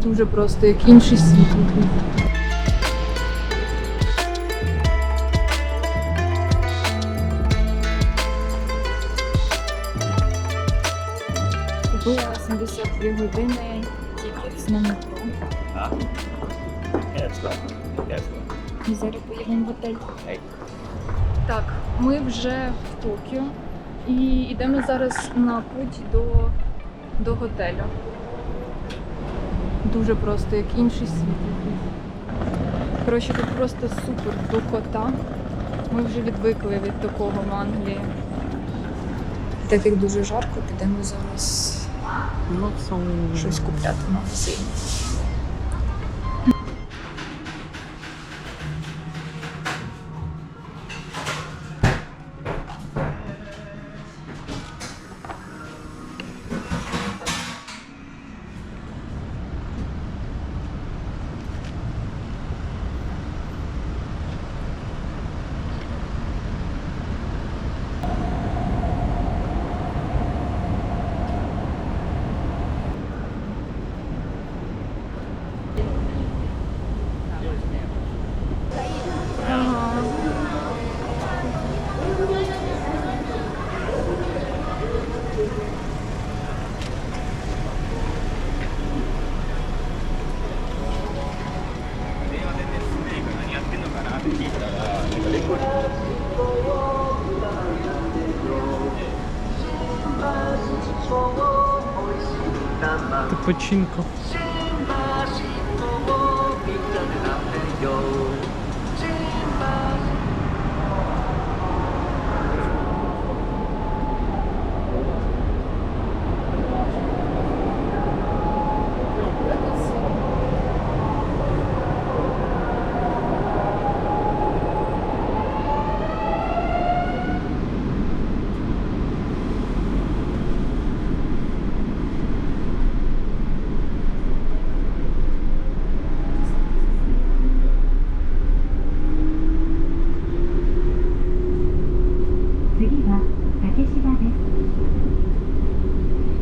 Дуже просто, як інший світ. Купила 72 години тікет на метро. І зараз поїдемо в готель. Так, ми вже в Токіо і йдемо зараз на путь до готелю. Дуже просто, як інший світ. Коротше, тут просто супер духота. Ми вже відвикли від такого в Англії. Так як дуже жарко, підемо зараз щось купляти в магазині. Печінку.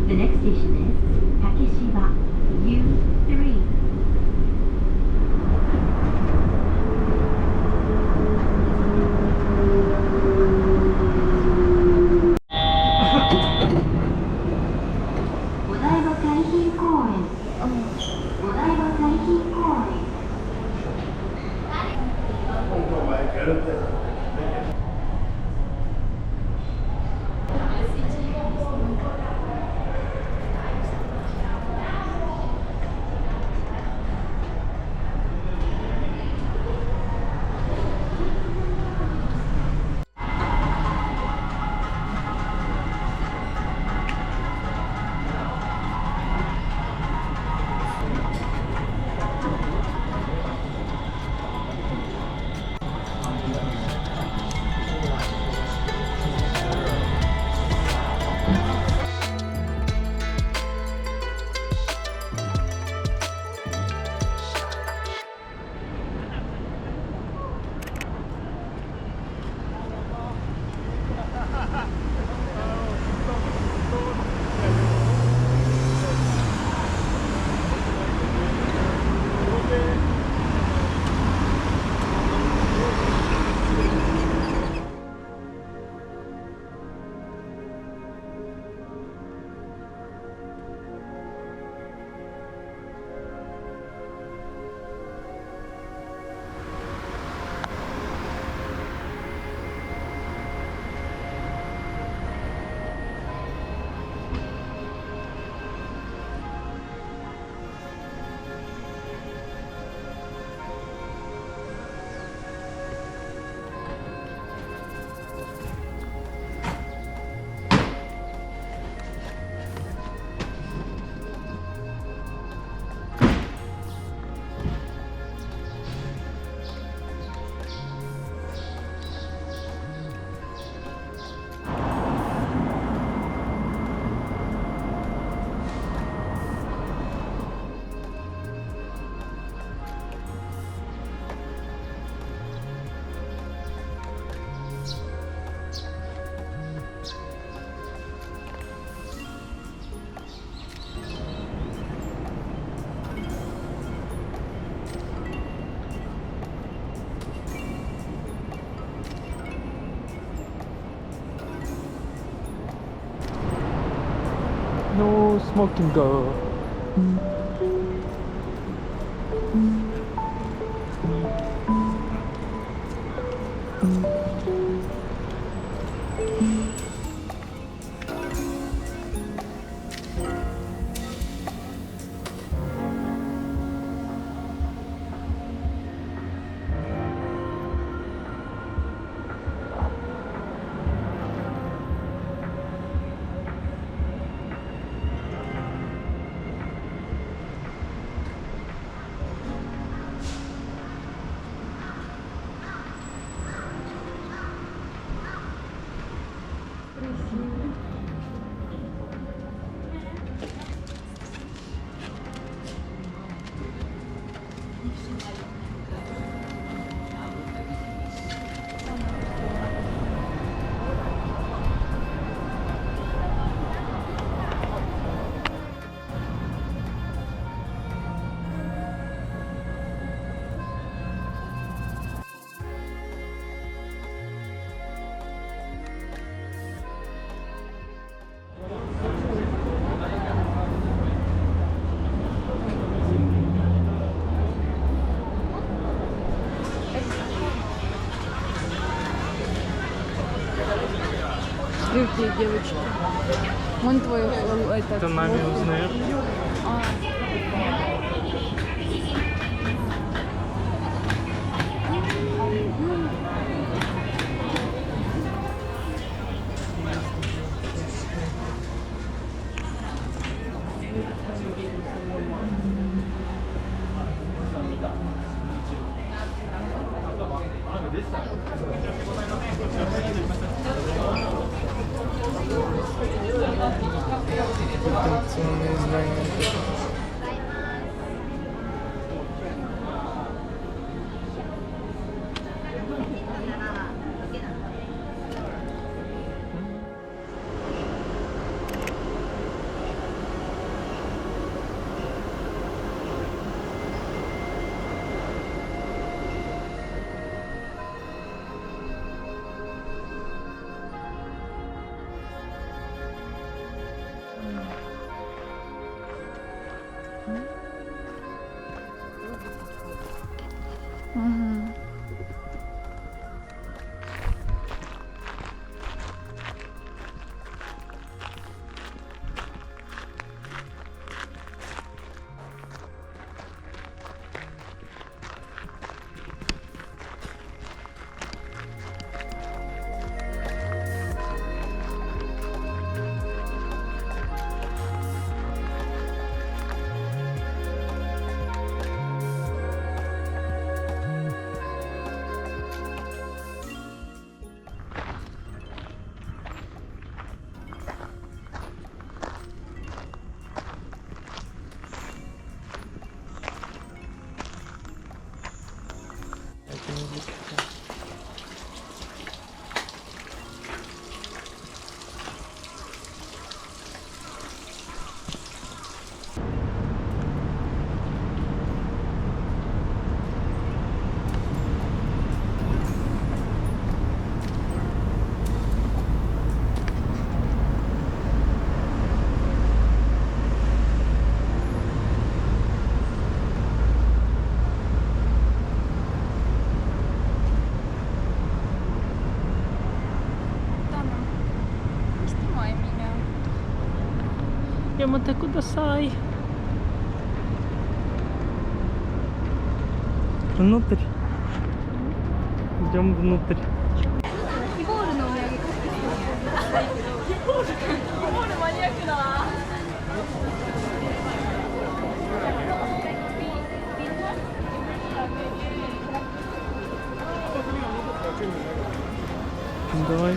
The next station is Takeshiba U3. Odaiba Taihin Koen. Odaiba Taihin Koen. No smoking go. Какие девочки? Вон твой этот. Это нами вот. узнаешь. А. Дистанционные издания. Мгм. Это не для кота. Тана, не снимай меня. Ямате кудасай. Внутрь. Идем внутрь. Давай.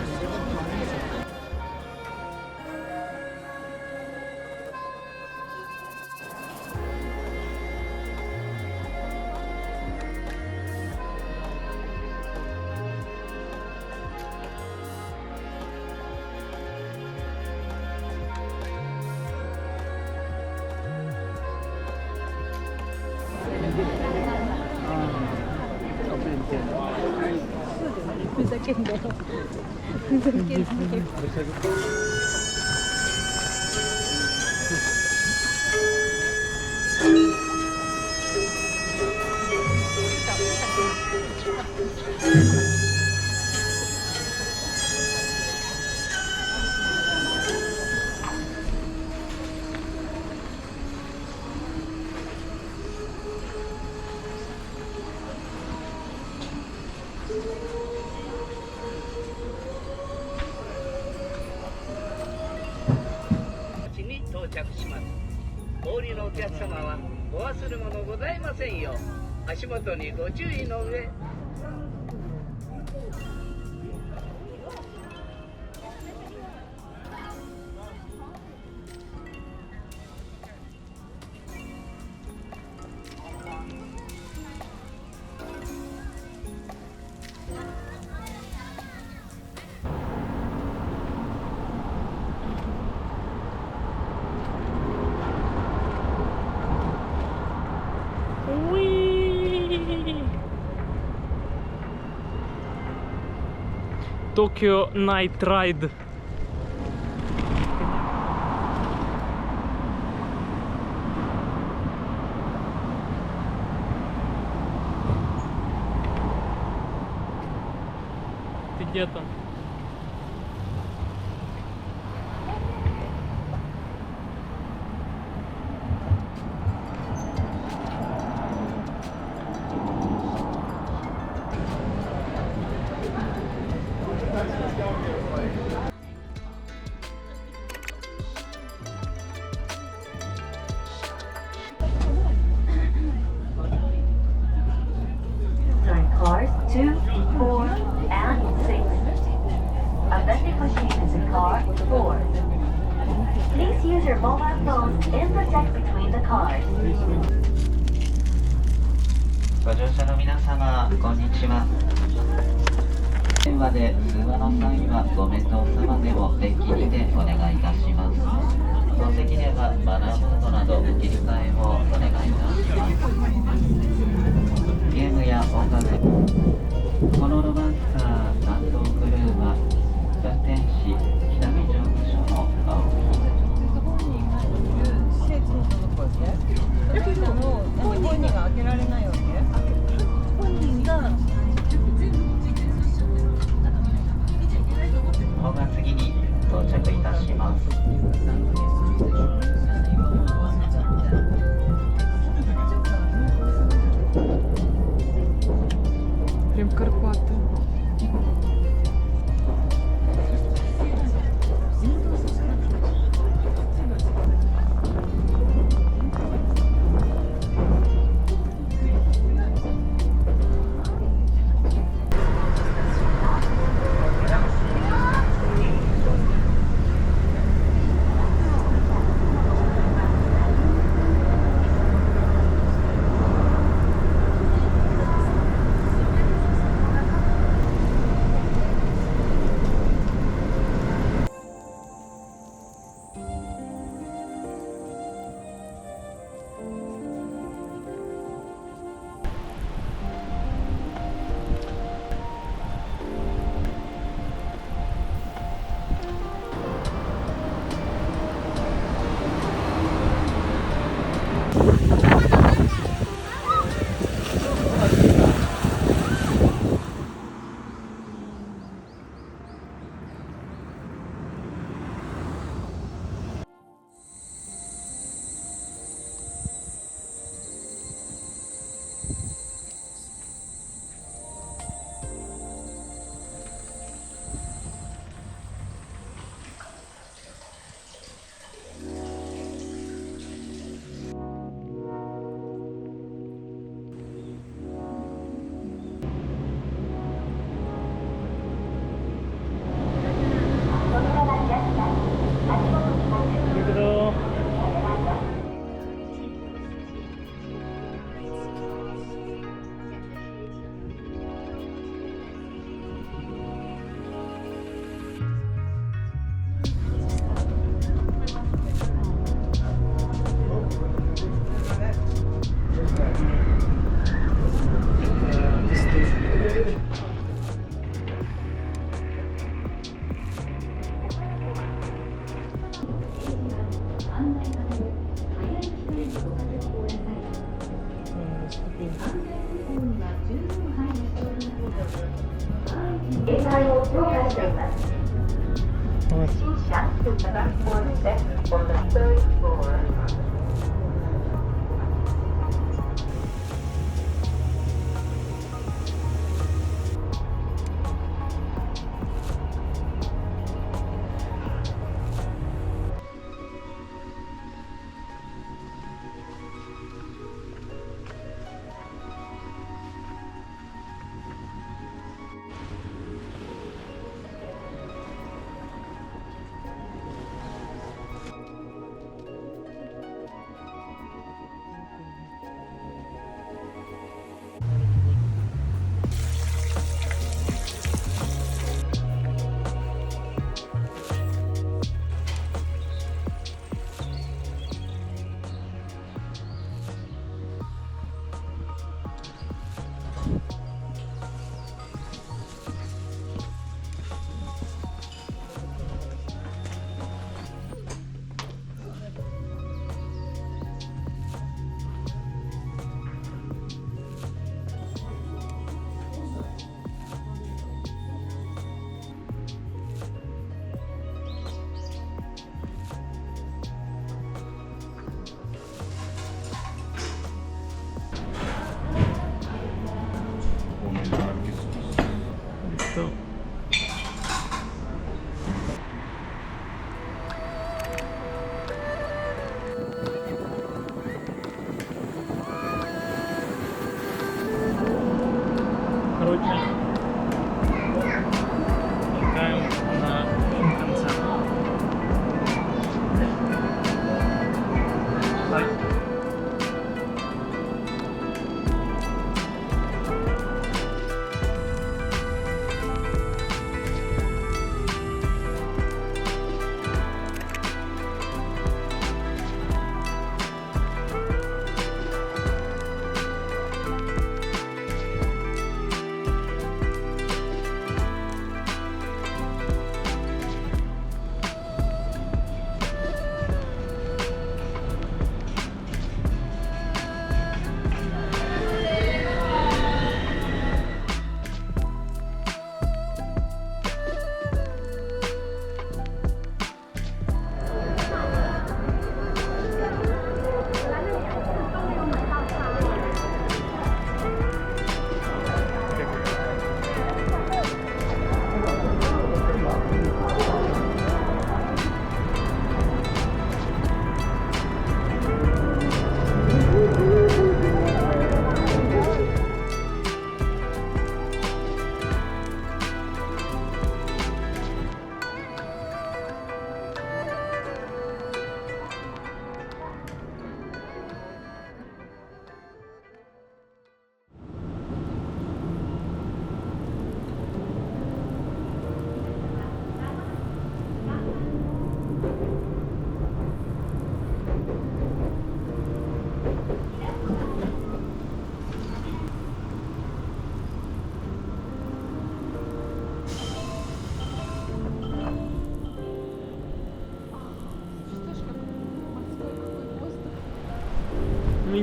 着します。お降りのお客様はお忘れ物ございませんよう足元にご注意の上。ウィー東京ナイトライド。Ты где там? Sorry, cars 2, 4, and 6. A vending machine is in car 4. Please use your mobile phones and protect between the cars. ご乗車の皆様、こんにちは。電話で通話の際はご面倒様でもデッキにてお願いいたします。お席ではマナーモードなど切り替えをお願いいたします。ゲームや音楽、このロマンスカー担当クルーは運転士、北見乗務所の青木。だけども、本人が開けられないわけ？本人が方が次に到着いたします。Прям Карпаты. to the platform deck on the third floor.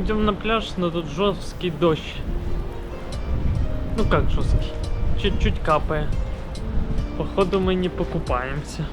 идем на пляж, но тут жесткий дождь. Ну как жесткий? Чуть-чуть капает. Походу мы не покупаемся.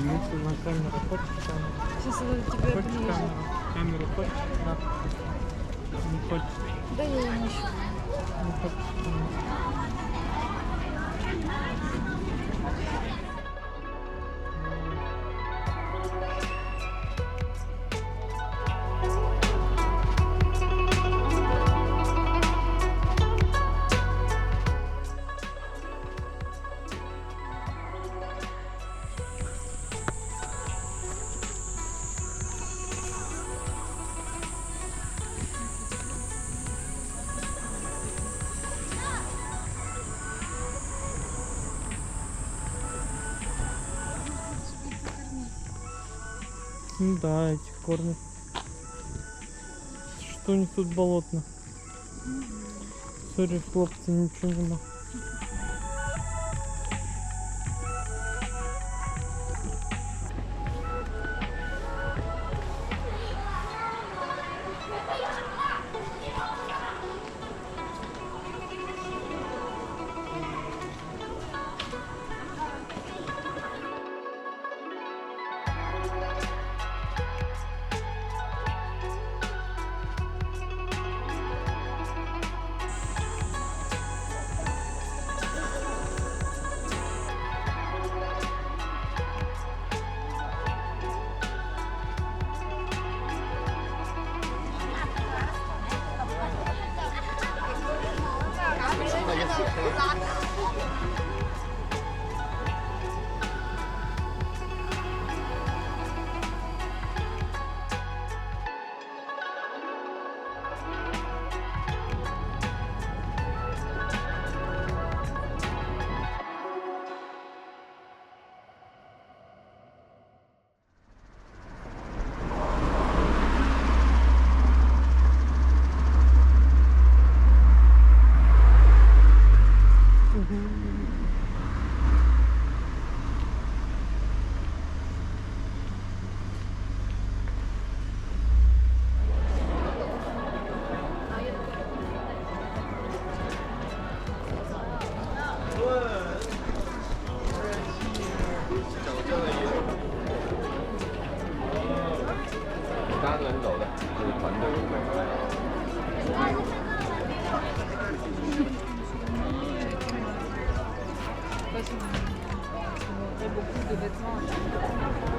Если на камеру хочешь камеру? Сейчас я тебе Хочешь ближе. камеру? Камеру хочешь? Да. Не хочешь? Да я не ищу. Не хочешь камеру? Ну да, эти корни. Что у них тут болотно? Сори, хлопцы, ничего нема. Beaucoup de vêtements.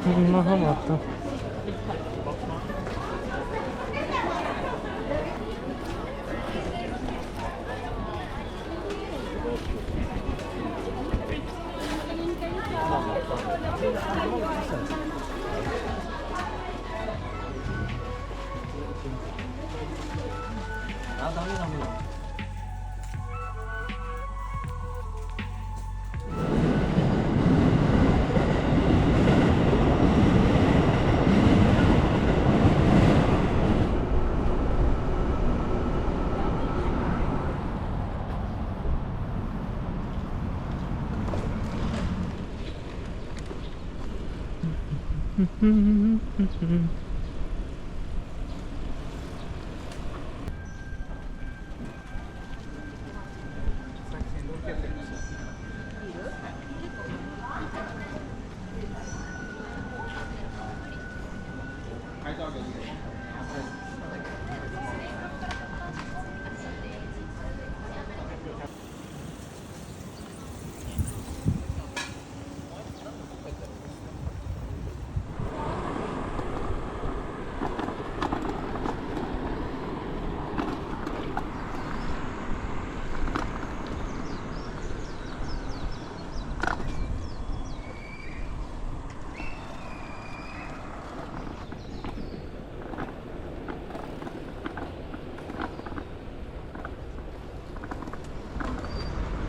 Многовато.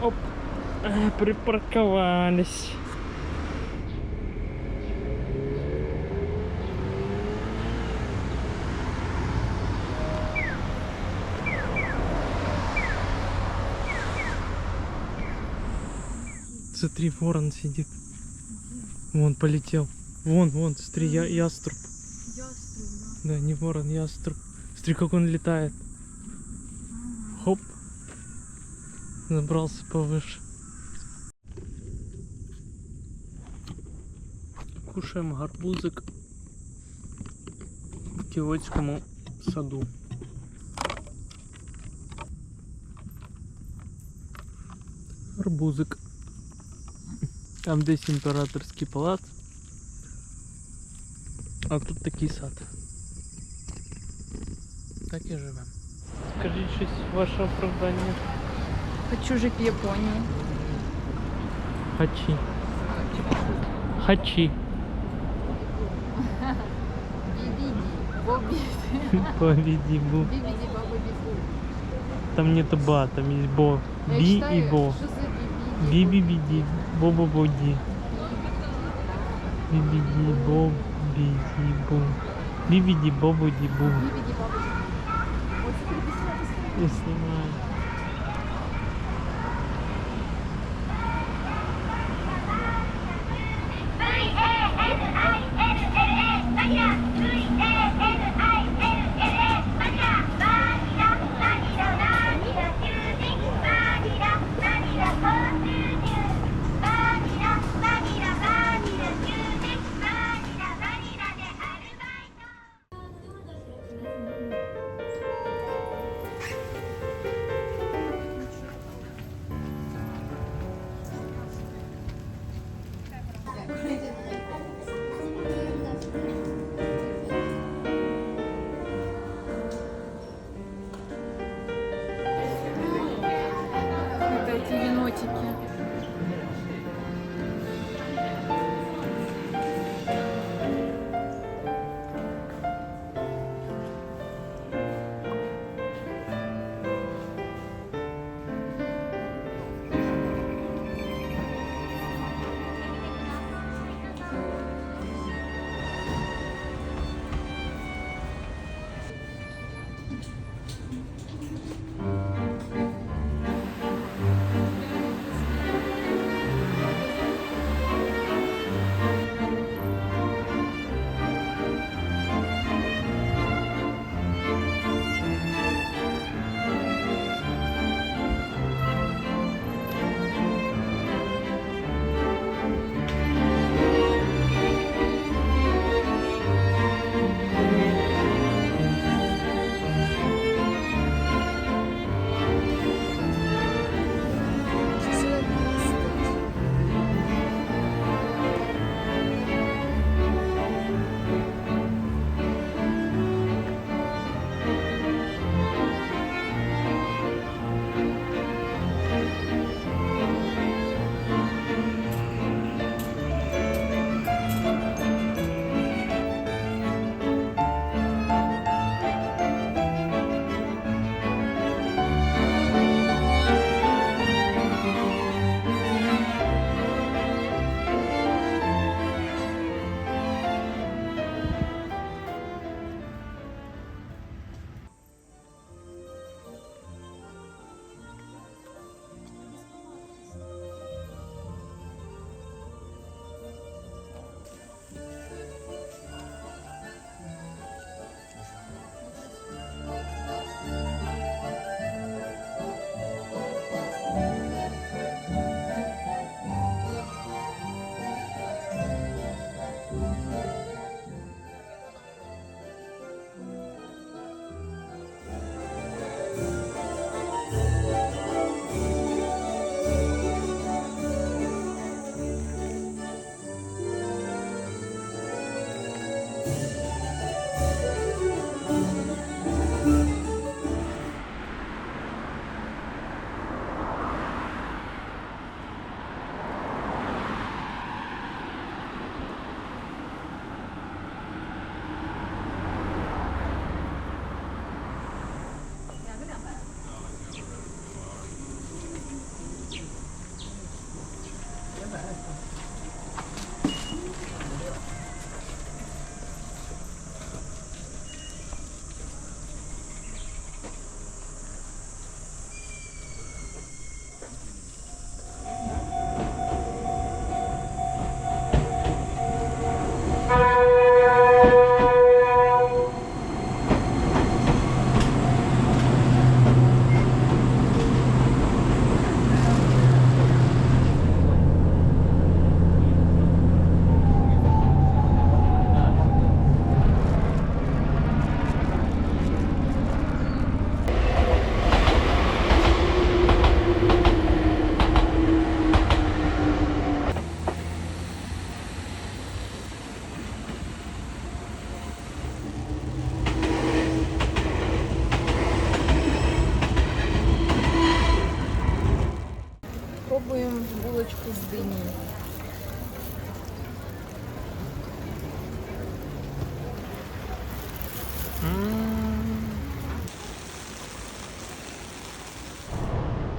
Оп, припарковались. Смотри, ворон сидит. Вон полетел. Вон, смотри, яструб. Яструб, Да, не ворон, яструб. Смотри, как он летает. Хоп. Забрался повыше. Кушаем гарбузик в Киотському саду. Гарбузик. Там десь імператорський палац. А тут такий сад. Так і живемо. Скажіть щось ваше оправдання. Хочу жити в Японії. Хачі. Хачі. Победи, бу. Там нету ба, там есть бо. Би и бо. Би-би-би-ди. Бо-бо-бо-ди. Би-би-ди, бо-би-ди, бу. Би-би-ди, бо-бо-ди, бу. Я снимаю.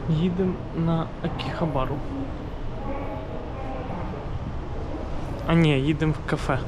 Їдемо на Акіхабару. А ні, їдемо в кафе.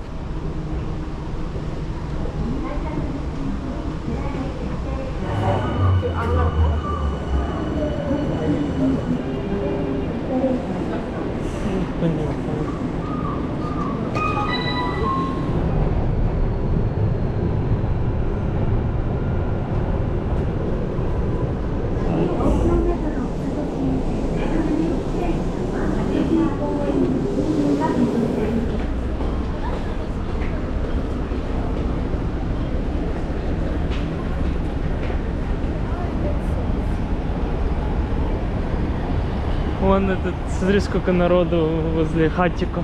Вон этот, смотри, сколько народу возле хатика.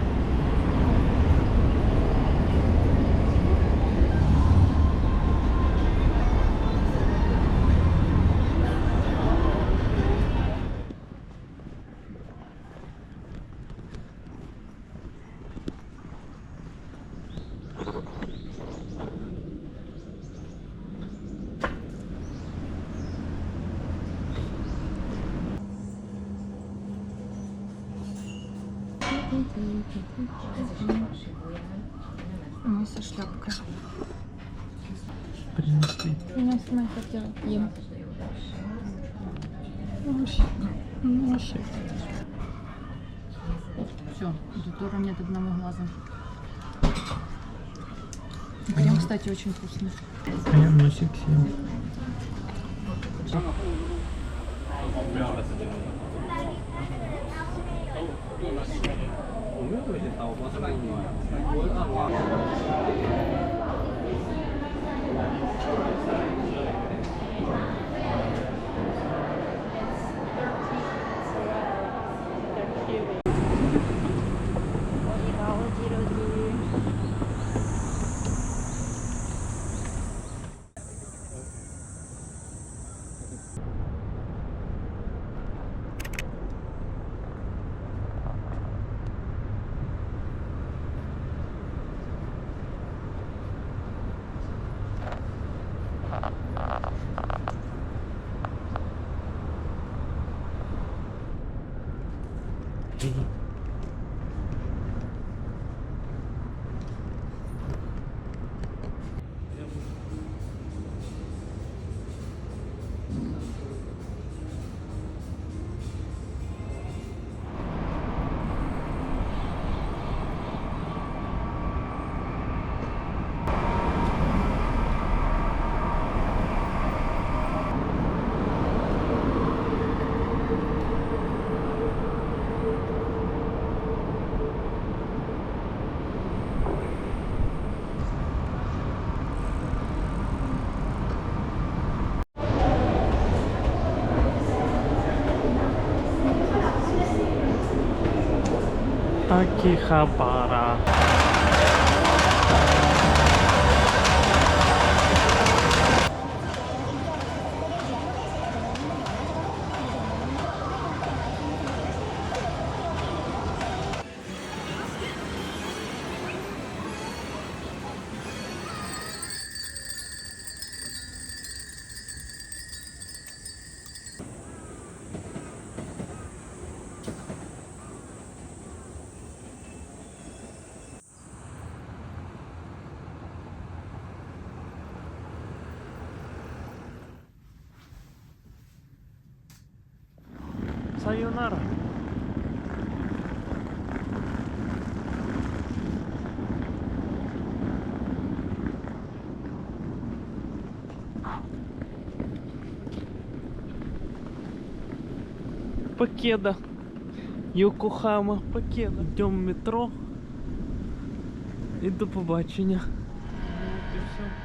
Ось шляпка. Принесли. У нас мы хотела им. Все, тут нет одного глаза. Крем, кстати, очень вкусный. Носик съем. Акихабара. Сайонара. Покеда. Йокохама, Покеда. Йдемо в метро. І до побачення. От і все.